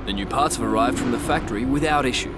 The new parts have arrived from the factory without issue.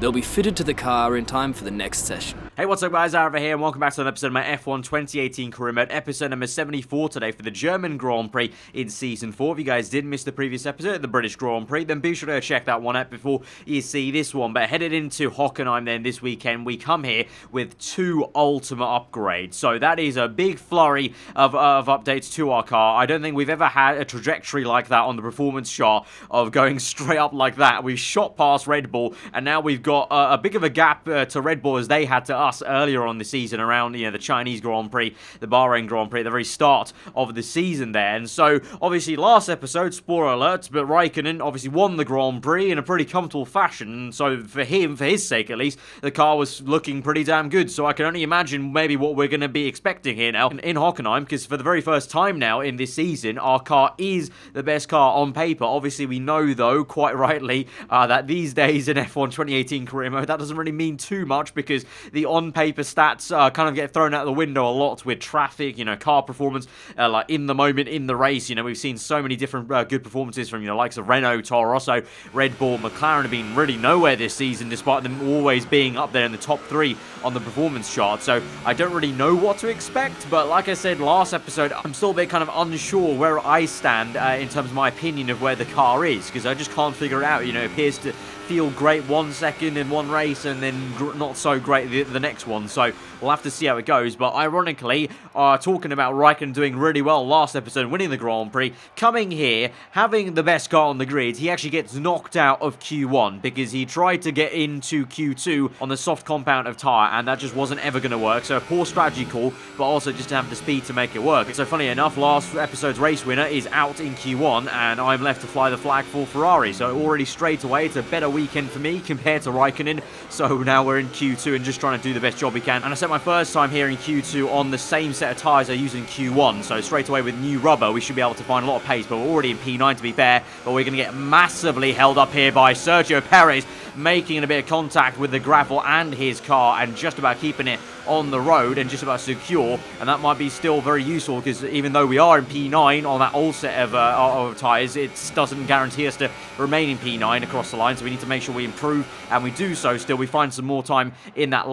They'll be fitted to the car in time for the next session. Hey, what's up guys, aarava here and welcome back to another episode of my F1 2018 career mode, episode number 74 today for the German Grand Prix in Season 4. If you guys did miss the previous episode, the British Grand Prix, then be sure to check that one out before you see this one. But headed into Hockenheim then this weekend, we come here with 2 ultimate upgrades. So that is a big flurry of updates to our car. I don't think we've ever had a trajectory like that on the performance chart of going straight up like that. We've shot past Red Bull and now we've got a big of a gap to Red Bull as they had to us earlier on the season around, the Chinese Grand Prix, the Bahrain Grand Prix, at the very start of the season there. And so, obviously, last episode, spoiler alert, but Raikkonen obviously won the Grand Prix in a pretty comfortable fashion. And so, for him, for his sake at least, the car was looking pretty damn good. So I can only imagine maybe what we're going to be expecting here now in Hockenheim, because for the very first time now in this season, our car is the best car on paper. Obviously, we know, though, quite rightly, that these days in F1 2018 career mode, that doesn't really mean too much, because the on-paper stats kind of get thrown out the window a lot with traffic, car performance, like in the moment, in the race. We've seen so many different good performances from, likes of Renault, Toro Rosso, Red Bull, McLaren have been really nowhere this season, despite them always being up there in the top 3 on the performance chart. So I don't really know what to expect, but like I said last episode, I'm still a bit kind of unsure where I stand in terms of my opinion of where the car is, because I just can't figure it out. It appears to feel great 1 second in one race and then not so great the next one. So we'll have to see how it goes. But ironically, talking about Raikkonen doing really well last episode, winning the Grand Prix, coming here, having the best car on the grid, he actually gets knocked out of Q1 because he tried to get into Q2 on the soft compound of tyre, and that just wasn't ever going to work. So a poor strategy call, but also just to have the speed to make it work. So funny enough, last episode's race winner is out in Q1, and I'm left to fly the flag for Ferrari. So already straight away, it's a better weekend for me compared to Raikkonen. So now we're in Q2 and just trying to do the best job we can. And I set my first time here in Q2 on the same set of tyres I used in Q1. So straight away with new rubber, we should be able to find a lot of pace. But we're already in P9 to be fair. But we're going to get massively held up here by Sergio Perez, making a bit of contact with the gravel and his car and just about keeping it on the road and just about secure. And that might be still very useful, because even though we are in P9 on that old set of tyres, it doesn't guarantee us to remain in P9 across the line. So we need to make sure we improve, and we do so still. We find some more time in that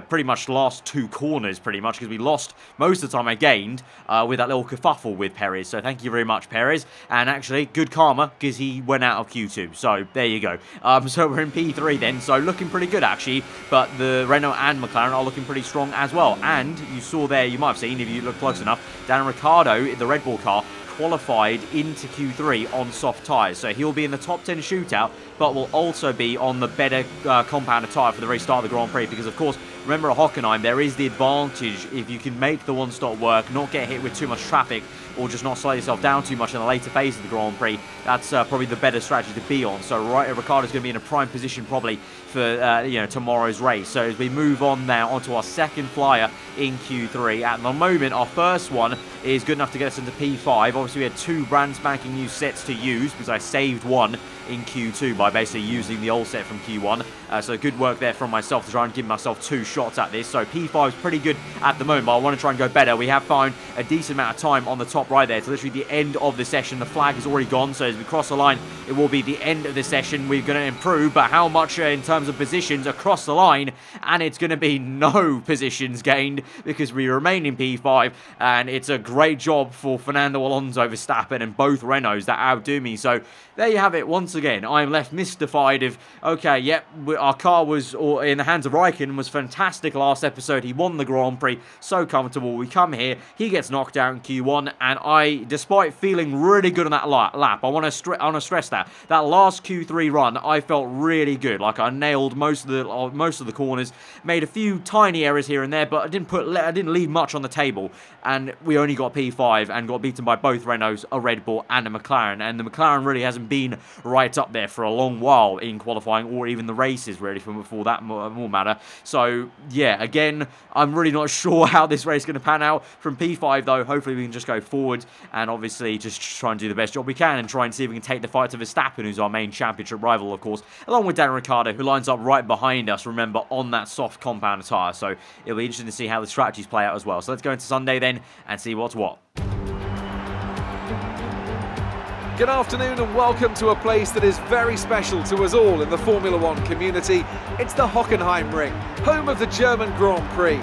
pretty much last 2 corners, because we lost most of the time I gained with that little kerfuffle with Perez. So thank you very much, Perez. And actually, good karma, because he went out of Q2. So there you go. So we're in P3 then. So looking pretty good, actually. But the Renault and McLaren are looking pretty strong as well. And you saw there, you might have seen if you look close enough, Daniel Ricciardo, the Red Bull car, qualified into Q3 on soft tyres. So he'll be in the top 10 shootout, but will also be on the better compounded tyre for the very start of the Grand Prix, because of course, remember at Hockenheim, there is the advantage if you can make the one-stop work, not get hit with too much traffic, or just not slow yourself down too much in the later phase of the Grand Prix. That's probably the better strategy to be on. So Ricciardo's going to be in a prime position probably for tomorrow's race. So as we move on now onto our second flyer in Q3, at the moment our first one is good enough to get us into P5. Obviously we had 2 brand spanking new sets to use, because I saved one in Q2 by basically using the old set from Q1. So good work there from myself to try and give myself 2 shots at this. So P5 is pretty good at the moment, but I want to try and go better. We have found a decent amount of time on the top right there. It's literally the end of the session. The flag is already gone, so as we cross the line, it will be the end of the session. We're going to improve, but how much in terms of positions across the line? And it's going to be no positions gained, because we remain in P5, and it's a great job for Fernando, Alonso, Verstappen, and both Renaults that outdo me. So there you have it. Once again, I'm left mystified of, okay, yep, our car was in the hands of Raikkonen, was fantastic last episode. He won the Grand Prix, so comfortable. We come here, he gets knocked out in Q1, and I, despite feeling really good on that lap, I want to stress that last Q3 run, I felt really good. Like I nailed most of the corners, made a few tiny errors here and there, but I didn't leave much on the table. And we only got P5 and got beaten by both Renaults, a Red Bull, and a McLaren. And the McLaren really hasn't been right up there for a long while in qualifying, or even the races really for that more matter. So yeah, again, I'm really not sure how this race is going to pan out. From P5 though, hopefully we can just go forward and obviously just try and do the best job we can and try and see if we can take the fight to Verstappen, who's our main championship rival, of course, along with Daniel Ricciardo, who lines up right behind us, remember, on that soft compound tyre. So it'll be interesting to see how the strategies play out as well. So let's go into Sunday then and see what's what. Good afternoon and welcome to a place that is very special to us all in the Formula One community. It's the Hockenheim Ring, home of the German Grand Prix.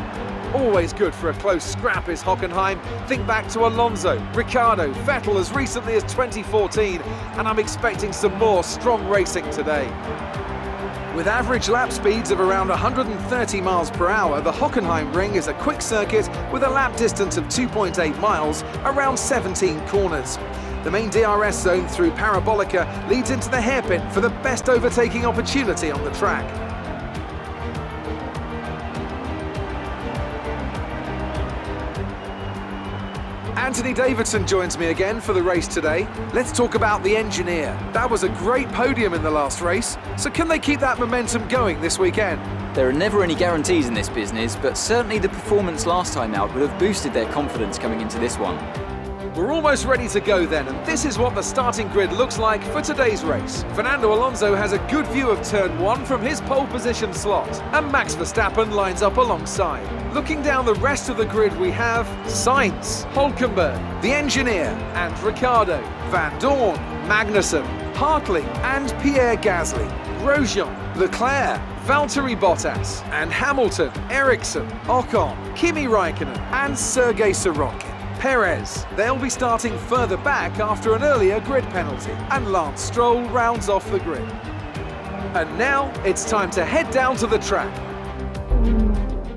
Always good for a close scrap is Hockenheim. Think back to Alonso, Ricciardo, Vettel as recently as 2014, and I'm expecting some more strong racing today. With average lap speeds of around 130 miles per hour, the Hockenheim Ring is a quick circuit with a lap distance of 2.8 miles, around 17 corners. The main DRS zone through Parabolica leads into the hairpin for the best overtaking opportunity on the track. Anthony Davidson joins me again for the race today. Let's talk about the engineer. That was a great podium in the last race, so can they keep that momentum going this weekend? There are never any guarantees in this business, but certainly the performance last time out would have boosted their confidence coming into this one. We're almost ready to go then, and this is what the starting grid looks like for today's race. Fernando Alonso has a good view of turn 1 from his pole position slot, and Max Verstappen lines up alongside. Looking down the rest of the grid we have Sainz, Hülkenberg, the engineer, and Ricciardo, Van Dorn, Magnussen, Hartley, and Pierre Gasly, Grosjean, Leclerc, Valtteri Bottas, and Hamilton, Ericsson, Ocon, Kimi Raikkonen, and Sergei Sorokin. Perez, they'll be starting further back after an earlier grid penalty, and Lance Stroll rounds off the grid. And now it's time to head down to the track.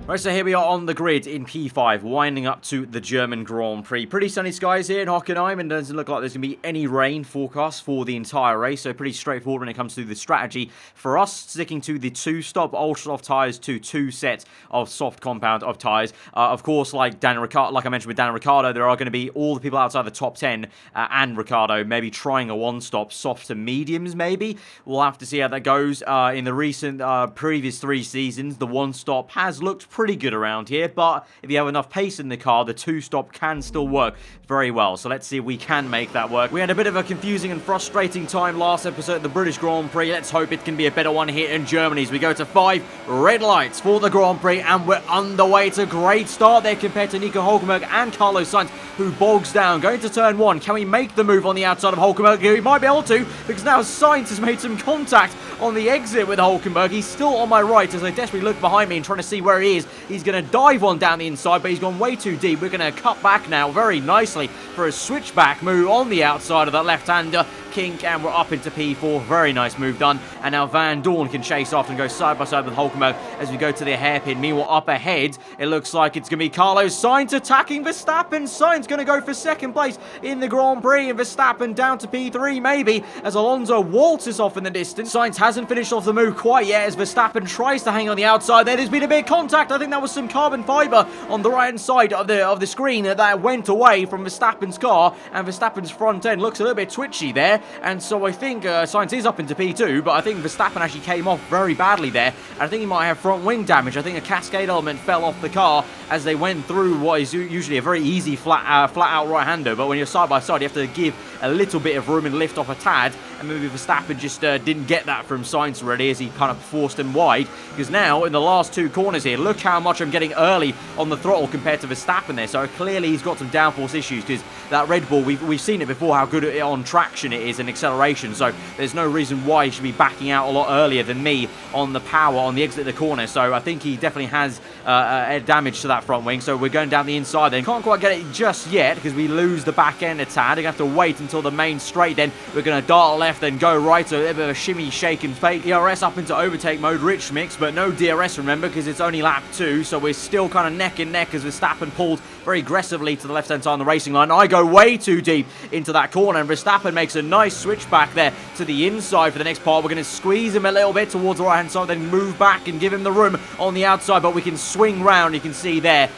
Right, so here we are on the grid in P5, winding up to the German Grand Prix. Pretty sunny skies here in Hockenheim, and doesn't look like there's going to be any rain forecast for the entire race, so pretty straightforward when it comes to the strategy. For us, sticking to the 2-stop ultra-soft tyres to 2 sets of soft compound of tyres. Of course, like I mentioned with Daniel Ricciardo, there are going to be all the people outside the top 10 and Ricciardo maybe trying a 1-stop, soft to mediums maybe. We'll have to see how that goes. In the recent previous 3 seasons, the 1-stop has looked pretty good around here, but if you have enough pace in the car, the 2-stop can still work very well. So let's see if we can make that work. We had a bit of a confusing and frustrating time last episode of the British Grand Prix. Let's hope it can be a better one here in Germany as we go to 5 red lights for the Grand Prix, and we're underway. It's a great start there compared to Nico Hülkenberg and Carlos Sainz, who bogs down. Going to turn 1. Can we make the move on the outside of Hülkenberg? We might be able to, because now Sainz has made some contact on the exit with Hülkenberg. He's still on my right as I desperately look behind me and trying to see where he is. He's going to dive on down the inside, but he's gone way too deep. We're going to cut back now very nicely for a switchback move on the outside of that left-hander. Kink, and we're up into P4. Very nice move done. And now Van Dorn can chase off and go side by side with Hülkenberg as we go to the hairpin. Meanwhile, up ahead, it looks like it's going to be Carlos Sainz attacking Verstappen. Sainz going to go for second place in the Grand Prix, and Verstappen down to P3 maybe as Alonso waltzes off in the distance. Sainz hasn't finished off the move quite yet as Verstappen tries to hang on the outside. There's been a bit of contact. I think that was some carbon fibre on the right-hand side of the screen that went away from Verstappen's car, and Verstappen's front end looks a little bit twitchy there. And so I think Sainz is up into P2, but I think Verstappen actually came off very badly there. And I think he might have front wing damage. I think a cascade element fell off the car as they went through what is usually a very easy flat-out right-hander. But when you're side by side, you have to give a little bit of room and lift off a tad. And maybe Verstappen just didn't get that from Sainz already as he kind of forced him wide. Because now, in the last 2 corners here, look how much I'm getting early on the throttle compared to Verstappen there. So clearly he's got some downforce issues, because that Red Bull, we've seen it before, how good on traction it is and acceleration. So there's no reason why he should be backing out a lot earlier than me on the power on the exit of the corner. So I think he definitely has damage to that front wing. So we're going down the inside then. Can't quite get it just yet because we lose the back end a tad. We're going to have to wait until the main straight then. We're going to dart left then go right. So a bit of a shimmy, shake and fake. ERS up into overtake mode, rich mix, but no DRS, remember, because it's only lap 2. So we're still kind of neck and neck as Verstappen pulled very aggressively to the left-hand side on the racing line. I go way too deep into that corner, and Verstappen makes a nice switch back there to the inside for the next part. We're going to squeeze him a little bit towards the right-hand side, then move back and give him the room on the outside, but we can swing round. You can see there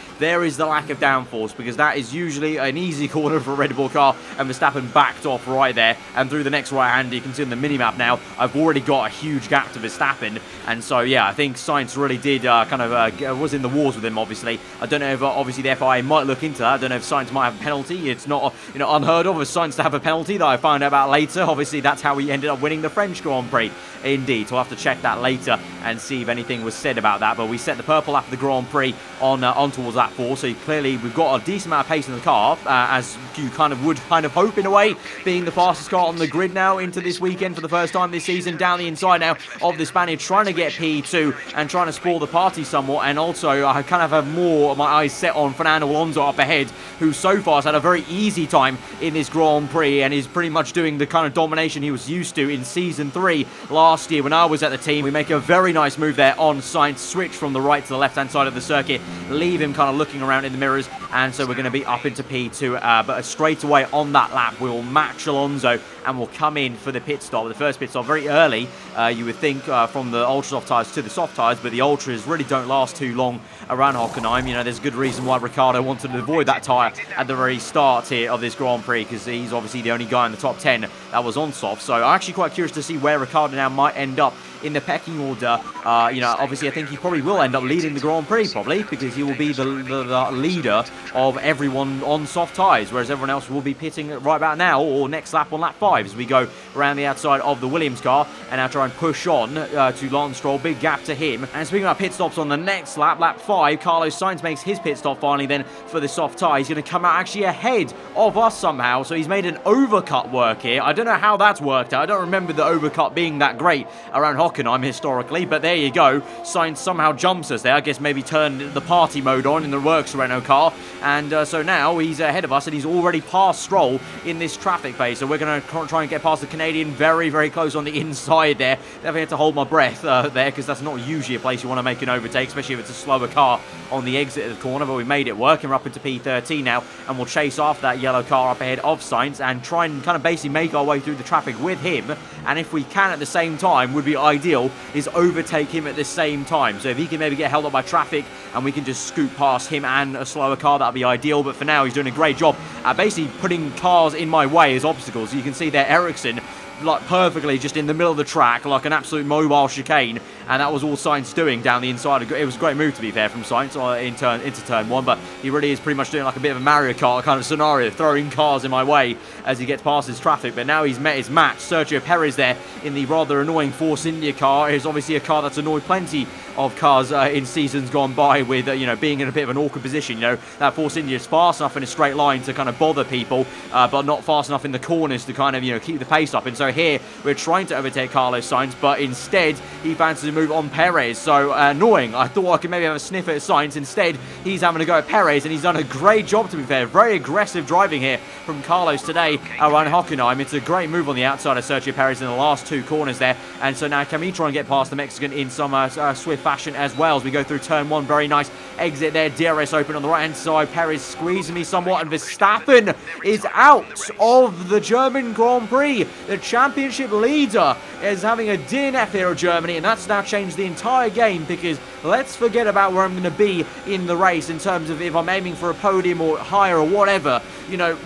is the lack of downforce, because that is usually an easy corner for a Red Bull car, and Verstappen backed off right there, and through the next right-hander, you can see on the mini-map now, I've already got a huge gap to Verstappen, and so, yeah, I think Sainz really did was in the wars with him, obviously. I don't know if, obviously, the FIA might look into that. I don't know if Sainz might have a penalty. It's not, unheard of Sainz to have a penalty that I found out about later. Obviously, that's how he ended up winning the French Grand Prix. Indeed, so I'll have to check that later and see if anything was said about that. But we set the purple lap of the Grand Prix on towards lap 4, so clearly we've got a decent amount of pace in the car, as you would hope in a way, being the fastest car on the grid now into this weekend for the first time this season, down the inside now of the Spaniard, trying to get P2 and trying to spoil the party somewhat. And also I kind of have more of my eyes set on Fernando Alonso up ahead, who so far has had a very easy time in this Grand Prix and is pretty much doing the kind of domination he was used to in Season 3 last year when I was at the team. We make a very nice move there on Sainz, switch from the right to the left hand side of the circuit, leave him kind of looking around in the mirrors, and so we're going to be up into P2, but straight away on that lap we will match Alonso and we'll come in for the pit stop. The first pit stop very early, you would think, from the ultra soft tyres to the soft tyres, but the ultras really don't last too long around Hockenheim. There's a good reason why Ricciardo wanted to avoid that tyre at the very start here of this Grand Prix, because he's obviously the only guy in the top 10 that was on soft. So I'm actually quite curious to see where Ricciardo now might end up in the pecking order. Obviously I think he probably will end up leading the Grand Prix, probably, because he will be the leader of everyone on soft tyres, whereas everyone else will be pitting right about now or next lap on lap 5 as we go around the outside of the Williams car and now try and push on to Lance Stroll. Big gap to him. And speaking about pit stops on the next lap, lap 5, Carlos Sainz makes his pit stop finally then for the soft tyre. He's going to come out actually ahead of us somehow, so he's made an overcut work here. I don't know how that's worked out. I don't remember the overcut being that great around Hockenheim historically, but there you go. Sainz somehow jumps us there. I guess maybe turned the party mode on in the works Renault car, and so now he's ahead of us and he's already past Stroll in this traffic phase. So we're going to try and get past the Canadian very, very close on the inside there. Definitely have to hold my breath there, because that's not usually a place you want to make an overtake, especially if it's a slower car on the exit of the corner, but we made it work and we're up into P13 now, and we'll chase after that yellow car up ahead of Sainz and try and kind of basically make our way through the traffic with him, and if we can at the same time, would be ideal, is overtake him at the same time. So if he can maybe get held up by traffic and we can just scoot past him and a slower car, that'd be ideal. But for now he's doing a great job at basically putting cars in my way as obstacles. You can see there Ericsson like perfectly just in the middle of the track, like an absolute mobile chicane, and that was all Sainz doing down the inside. It was a great move, to be fair, from Sainz into turn 1, but he really is pretty much doing like a bit of a Mario Kart kind of scenario, throwing cars in my way as he gets past his traffic. But now he's met his match. Sergio Perez there in the rather annoying Force India car is obviously a car that's annoyed plenty of cars in seasons gone by with, being in a bit of an awkward position. That Force India is fast enough in a straight line to kind of bother people, but not fast enough in the corners to kind of, keep the pace up. And so here we're trying to overtake Carlos Sainz, but instead he fancies a move on Perez. So annoying. I thought I could maybe have a sniff at Sainz. Instead, he's having to go at Perez, and he's done a great job, to be fair. Very aggressive driving here from Carlos today around Hockenheim. It's a great move on the outside of Sergio Perez in the last two corners there. And so now can we try and get past the Mexican in some swift fashion as well as we go through turn 1. Very nice exit there. DRS open on the right hand side. Perez squeezing me somewhat, and Verstappen is out of the German Grand Prix. The championship leader is having a DNF here at Germany, and that's now changed the entire game, because let's forget about where I'm going to be in the race in terms of if I'm aiming for a podium or higher or whatever.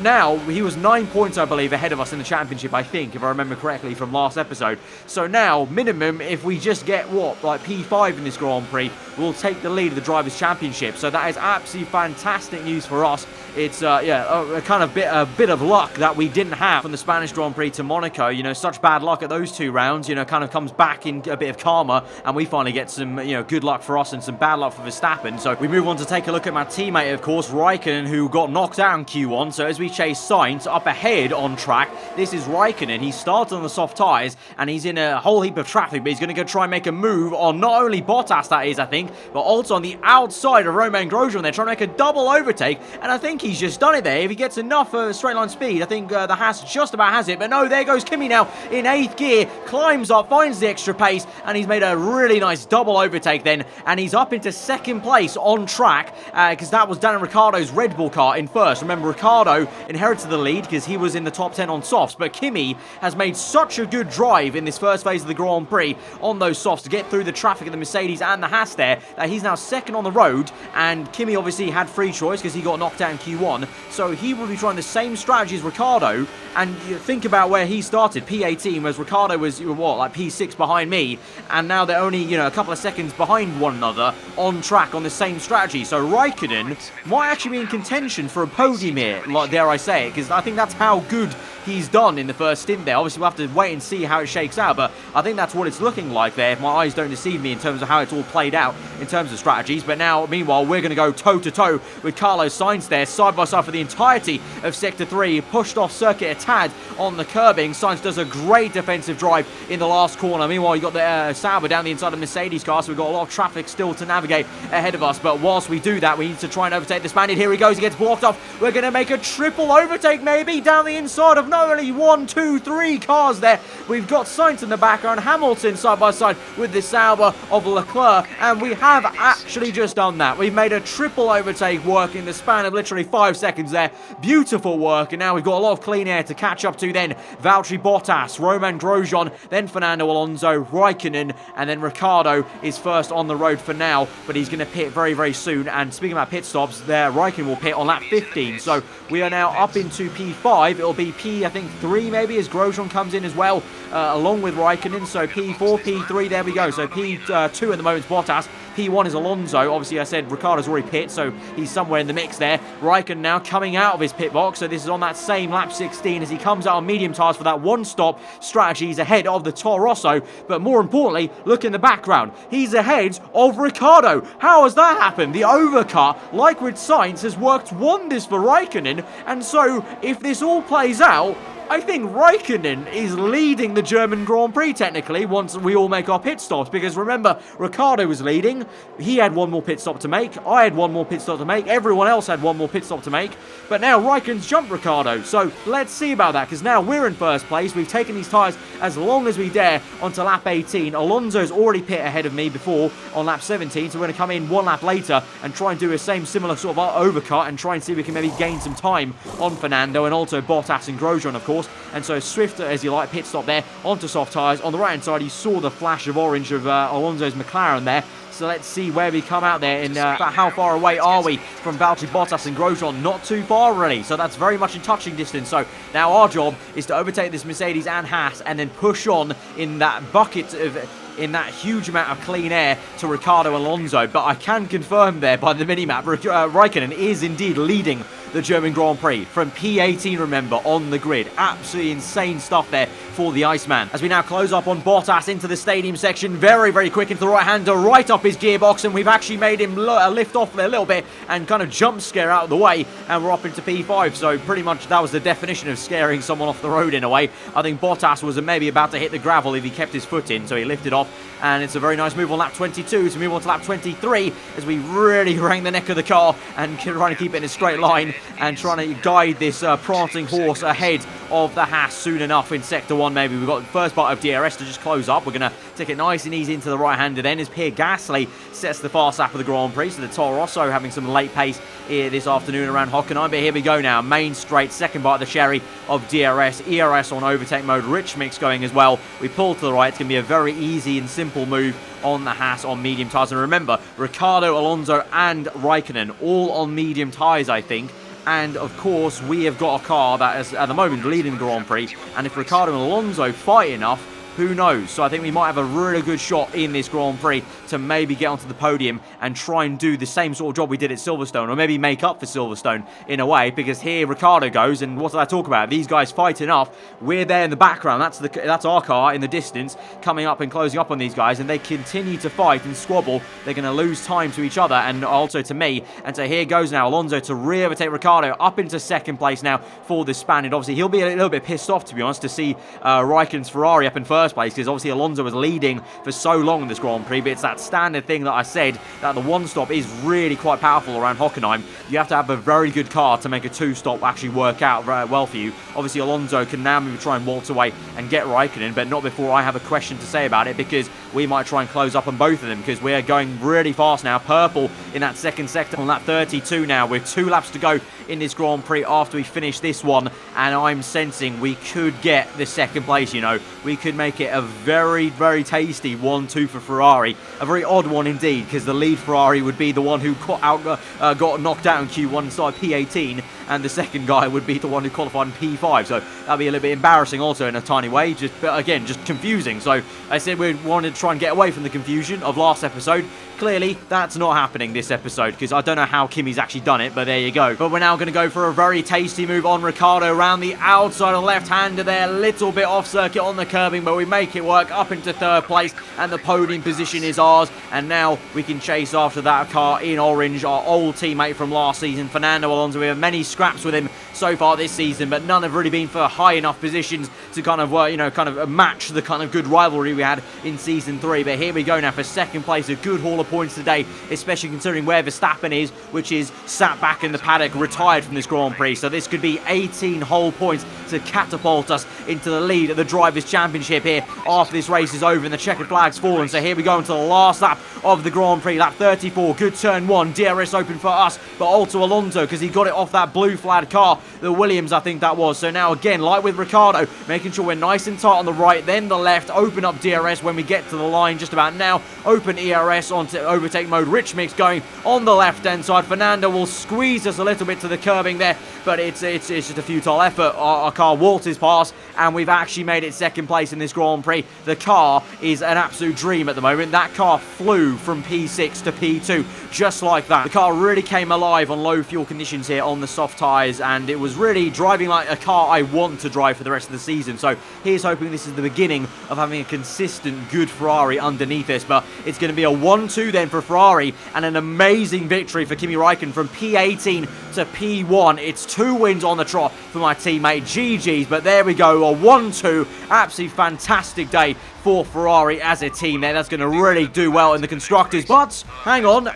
Now he was 9 points, I believe, ahead of us in the championship, I think, if I remember correctly from last episode. So now, minimum, if we just get like P5 in this Grand Prix, we'll take the lead of the Drivers' Championship. So that is absolutely fantastic news for us. It's a bit of luck that we didn't have from the Spanish Grand Prix to Monaco. Such bad luck at those two rounds. Kind of comes back in a bit of karma, and we finally get some good luck for us and some bad luck for Verstappen. So we move on to take a look at my teammate, of course, Raikkonen, who got knocked out in Q1. So as we chase Sainz up ahead on track, this is Raikkonen. He started on the soft tyres and he's in a whole heap of traffic, but he's going to go try and make a move on not only Bottas, that is, I think, but also on the outside of Romeo and Grosjean. They're trying to make a double overtake, and I think he's just done it there. If he gets enough straight line speed, I think the Haas just about has it. But no, there goes Kimi now in 8th gear, climbs up, finds the extra pace, and he's made a really nice double overtake then, and he's up into 2nd place on track, because that was Daniel Ricciardo's Red Bull car in 1st. Remember, Ricciardo inherited the lead because he was in the top 10 on softs, but Kimi has made such a good drive in this first phase of the Grand Prix on those softs to get through the traffic of the Mercedes and the Haas there, that he's now 2nd on the road. And Kimi obviously had free choice because he got knocked out in P1, so he will be trying the same strategy as Ricciardo. And you think about where he started, P18, whereas Ricciardo was, what, like P6 behind me, and now they're only, a couple of seconds behind one another on track on the same strategy. So Raikkonen might actually be in contention for a podium here, like dare I say it, because I think that's how good he's done in the first stint there. Obviously, we'll have to wait and see how it shakes out, but I think that's what it's looking like there, if my eyes don't deceive me in terms of how it's all played out in terms of strategies. But now, meanwhile, we're going to go toe-to-toe with Carlos Sainz there, side by side for the entirety of Sector 3, pushed off circuit a tad on the curbing. Sainz does a great defensive drive in the last corner. Meanwhile, you've got the Sauber down the inside of the Mercedes car, so we've got a lot of traffic still to navigate ahead of us. But whilst we do that, we need to try and overtake the Spaniard. Here he goes, he gets blocked off. We're going to make a triple overtake maybe down the inside of not only 1, 2, 3 cars there. We've got Sainz in the background, Hamilton side by side with the Sauber of Leclerc, and we have actually just done that. We've made a triple overtake work in the span of literally 5 seconds there. Beautiful work, and now we've got a lot of clean air to catch up to then. Valtteri Bottas, Romain Grosjean, then Fernando Alonso, Raikkonen, and then Ricciardo is first on the road for now, but he's going to pit very, very soon. And speaking about pit stops, there Raikkonen will pit on lap 15, so we are now up into P5. It'll be I think 3 maybe, as Grosjean comes in as well, along with Raikkonen. So P4, P3, there we go. So P2 at the moment is Bottas. P1 is Alonso. Obviously, I said Ricciardo's already pit, so he's somewhere in the mix there. Raikkonen now coming out of his pit box, so this is on that same lap 16 as he comes out on medium tyres for that one-stop strategy. He's ahead of the Toro Rosso, but more importantly, look in the background. He's ahead of Ricciardo. How has that happened? The overcut, like with Sainz, has worked wonders for Raikkonen, and so if this all plays out, I think Raikkonen is leading the German Grand Prix technically once we all make our pit stops, because remember, Ricciardo was leading. He had one more pit stop to make. I had one more pit stop to make. Everyone else had one more pit stop to make. But now Raikkonen's jumped Ricciardo. So let's see about that, because now we're in first place. We've taken these tyres as long as we dare onto lap 18. Alonso's already pit ahead of me before on lap 17, so we're going to come in one lap later and try and do a similar sort of overcut and try and see if we can maybe gain some time on Fernando and also Bottas and Grosjean, of course. And so swift as you like, pit stop there onto soft tyres. On the right hand side, you saw the flash of orange of Alonso's McLaren there. So let's see where we come out there, and how far away are we from Valtteri Bottas and Grosjean? Not too far really, so that's very much in touching distance. So now our job is to overtake this Mercedes and Haas and then push on in that bucket of that huge amount of clean air to Ricciardo Alonso. But I can confirm there by the minimap, Raikkonen is indeed leading the German Grand Prix from P18, remember, on the grid. Absolutely insane stuff there for the Iceman. As we now close up on Bottas into the stadium section, very, very quick into the right-hander, right up his gearbox, and we've actually made him lift off there a little bit and kind of jump scare out of the way, and we're up into P5. So pretty much that was the definition of scaring someone off the road in a way. I think Bottas was maybe about to hit the gravel if he kept his foot in, so he lifted off, and it's a very nice move on lap 22 to move on to lap 23 as we really rang the neck of the car and trying to keep it in a straight line and trying to guide this prancing horse ahead of the Haas soon enough in Sector 1 maybe. We've got the first part of DRS to just close up. We're going to take it nice and easy into the right-hander then as Pierre Gasly sets the fast lap of the Grand Prix. So the Toro Rosso having some late pace here this afternoon around Hockenheim. But here we go now. Main straight, second bite of the cherry of DRS. ERS on overtake mode. Rich mix going as well. We pull to the right. It's going to be a very easy and simple move on the Haas on medium tyres. And remember, Ricciardo, Alonso and Raikkonen all on medium tyres, I think. And of course, we have got a car that is at the moment leading the Grand Prix. And if Ricciardo and Alonso fight enough, who knows? So I think we might have a really good shot in this Grand Prix to maybe get onto the podium and try and do the same sort of job we did at Silverstone, or maybe make up for Silverstone in a way, because here Ricciardo goes, and what did I talk about? These guys fight enough. We're there in the background. That's our car in the distance coming up and closing up on these guys, and they continue to fight and squabble. They're going to lose time to each other and also to me. And so here goes now Alonso to re-overtake Ricciardo up into second place now for the Spaniard. Obviously, he'll be a little bit pissed off, to be honest, to see Raikkonen's Ferrari up in first place, because obviously Alonso was leading for so long in this Grand Prix. But it's that standard thing that I said, that the one stop is really quite powerful around Hockenheim. You have to have a very good car to make a two stop actually work out well for you. Obviously Alonso can now maybe try and waltz away and get Raikkonen, but not before I have a question to say about it, because we might try and close up on both of them, because we are going really fast now. Purple in that second sector on lap 32 now, with 2 laps to go in this Grand Prix after we finish this one, and I'm sensing we could get the second place, you know. We could make it a very, very tasty 1-2 for Ferrari. A very odd one indeed, because the lead Ferrari would be the one who got knocked out in Q1 and started P18, and the second guy would be the one who qualified in P5. So that'd be a little bit embarrassing also in a tiny way, but again, just confusing. So I said we wanted to try and get away from the confusion of last episode. Clearly, that's not happening this episode, because I don't know how Kimi's actually done it, but there you go. But we're now going to go for a very tasty move on Ricciardo around the outside of left-hander there. A little bit off-circuit on the curbing, but we make it work up into third place, and the podium position is ours. And now we can chase after that car in orange, our old teammate from last season, Fernando Alonso. We have many scraps with him so far this season, but none have really been for high enough positions to kind of match the kind of good rivalry we had in Season 3. But here we go now for second place, a good haul of points today, especially considering where Verstappen is, which is sat back in the paddock, retired from this Grand Prix. So this could be 18 whole points to catapult us into the lead of the Drivers' Championship here after this race is over and the checkered flag's fallen. So here we go into the last lap of the Grand Prix, lap 34. Good turn 1, DRS open for us, but also Alonso, because he got it off that blue flag car, the Williams I think that was. So now again, like with Ricciardo, making sure we're nice and tight on the right, then the left, open up DRS when we get to the line just about now, open ERS onto overtake mode, rich mix going on the left hand side. Fernando will squeeze us a little bit to the curbing there, but it's just a futile effort. Our car waltzes past, and we've actually made it second place in this Grand Prix. The car is an absolute dream at the moment. That car flew from P6 to P2 just like that. The car really came alive on low fuel conditions here on the soft tyres, and it was really driving like a car I want to drive for the rest of the season. So here's hoping this is the beginning of having a consistent good Ferrari underneath this. But it's going to be a 1-2 then for Ferrari, and an amazing victory for Kimi Räikkönen from P18 to P1. It's 2 wins on the trot for my teammate. GG's, but there we go, a 1-2. Absolutely fantastic day for Ferrari as a team there. That's going to really do well in the constructors. But hang on,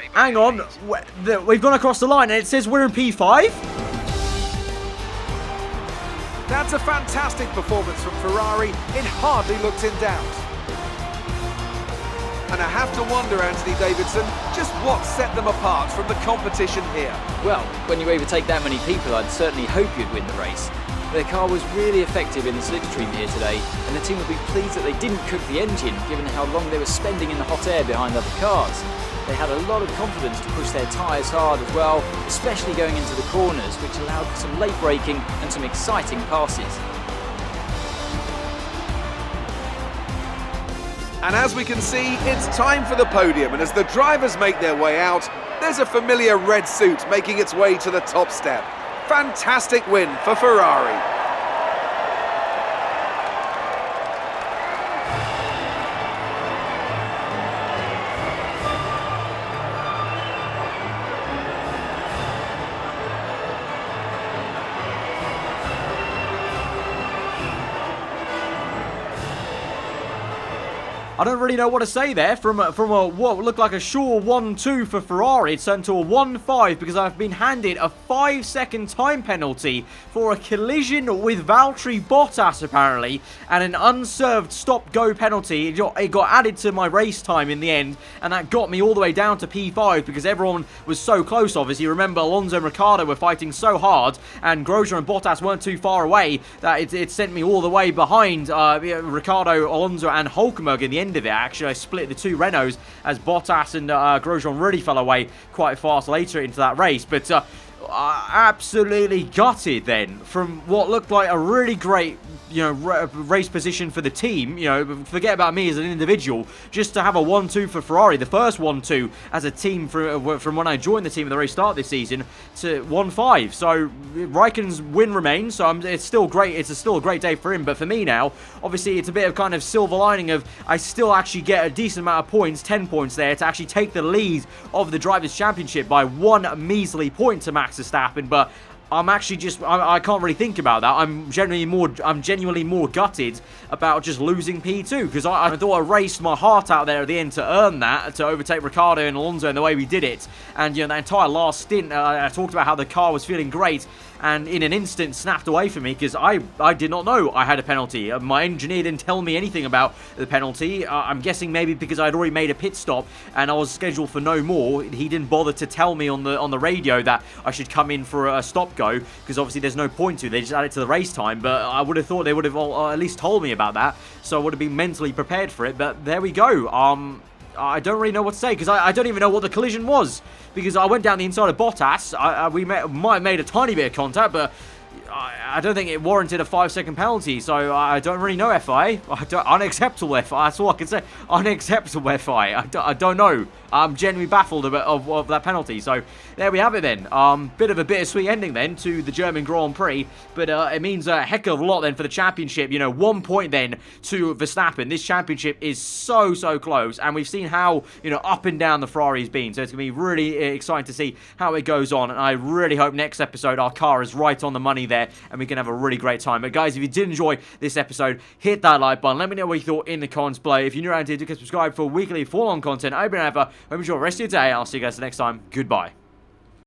we've gone across the line and it says we're in P5. That's a fantastic performance from Ferrari. It hardly looked in doubt. And I have to wonder, Anthony Davidson, just what set them apart from the competition here. Well, when you overtake that many people, I'd certainly hope you'd win the race. Their car was really effective in the slipstream here today, and the team will be pleased that they didn't cook the engine, given how long they were spending in the hot air behind other cars. They had a lot of confidence to push their tyres hard as well, especially going into the corners, which allowed for some late braking and some exciting passes. And as we can see, it's time for the podium, and as the drivers make their way out, there's a familiar red suit making its way to the top step. Fantastic win for Ferrari. I don't really know what to say there. From what looked like a sure 1-2 for Ferrari, it's turned to a 1-5 because I've been handed a 5-second time penalty for a collision with Valtteri Bottas apparently, and an unserved stop-go penalty. It got added to my race time in the end, and that got me all the way down to P5 because everyone was so close. Obviously, remember Alonso and Ricciardo were fighting so hard, and Grosjean and Bottas weren't too far away that it sent me all the way behind Ricciardo, Alonso, and Hülkenberg in the end of it. Actually, I split the 2 Renaults as Bottas and Grosjean really fell away quite fast later into that race. But absolutely gutted then from what looked like a really great race position for the team. Forget about me as an individual, just to have a 1-2 for Ferrari, the first 1-2 as a team from when I joined the team at the very start this season, to 1-5. So Raikkonen's win remains, so it's still great. It's still a great day for him, but for me now, obviously it's a bit of kind of silver lining of I still actually get a decent amount of points, 10 points there, to actually take the lead of the Drivers' Championship by 1 measly point to Max Verstappen. But I'm actually I can't really think about that. I'm genuinely more gutted about just losing P2 because I thought I raced my heart out there at the end to earn that, to overtake Ricciardo and Alonso in the way we did it. And that entire last stint, I talked about how the car was feeling great, and in an instant snapped away from me because I did not know I had a penalty. My engineer didn't tell me anything about the penalty. I'm guessing maybe because I'd already made a pit stop and I was scheduled for no more, he didn't bother to tell me on the radio that I should come in for a stop go, because obviously there's no point to. They just add it to the race time, but I would have thought they would have at least told me about that, so I would have been mentally prepared for it. But there we go. I don't really know what to say, because I don't even know what the collision was, because I went down the inside of Bottas. We might have made a tiny bit of contact, but I don't think it warranted a 5-second penalty, so I don't really know, FIA. Unacceptable, FIA. That's all I can say. Unacceptable, FIA. I don't know. I'm genuinely baffled of that penalty. So there we have it then. Bit of a bittersweet ending then to the German Grand Prix, but it means a heck of a lot then for the championship. You know, 1 point then to Verstappen. This championship is so close, and we've seen how, you know, up and down the Ferrari's been. So it's going to be really exciting to see how it goes on, and I really hope next episode our car is right on the money there, and we can have a really great time. But guys, if you did enjoy this episode, hit that like button. Let me know what you thought in the comments below. If you're new around here, do subscribe for weekly full-on content. I've been Alfa. Hope you enjoy the rest of your day. I'll see you guys next time. Goodbye.